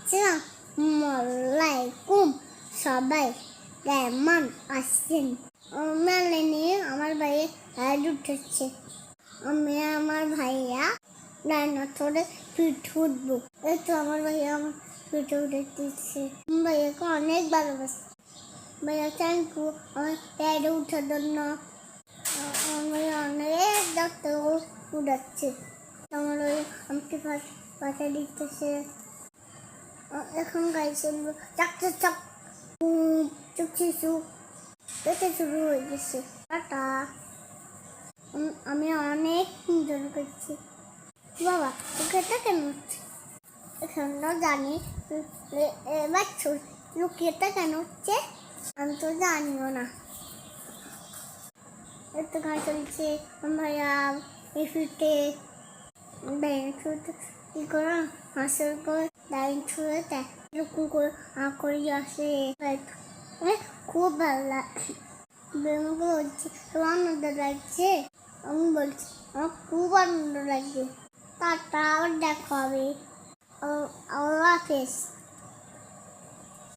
আসসালামালাইকুম সবাই কেমন আছেন? মেলে নিয়ে আমার ভাইয়া হাইট উঠেছে। আমি আমার ভাইয়া ডাইনোসরে পিঠে উঠবো। এই তো আমার ভাইয়া আমার পিঠে উঠে দিচ্ছে। ভাইয়াকে অনেক ভালোবাসি। ভাইয়া থ্যাংক ইউ আমার হাইটে উঠার জন্য। আমি অনেক ডাক্তার উঠাচ্ছে। আমার ওই আমাকে পাশে দিতেছে। এখন গাড়ি চলবো চাকচা চাক চুপ এটা শুরু হয়ে গেছে। টাটা। আমি অনেক এনজয় করছি। বাবা তোকে এটা কেন হচ্ছে? এখানটাও জানি বাচ্চা লুকিয়েটা কেন হচ্ছে আমি তো জানিও না। এত গাড়ি চলছে ভাইয়া ফিরতে কি করে হাসির করে ডাইন ছুঁয়ে দেয় এরকম করে আসে। খুব ভালো লাগে। বলছি তোমার আনন্দ লাগছে? আমি বলছি আমার খুব আনন্দ লাগছে। টাটা আবার দেখা হবে। আল্লাহ হাফেজ।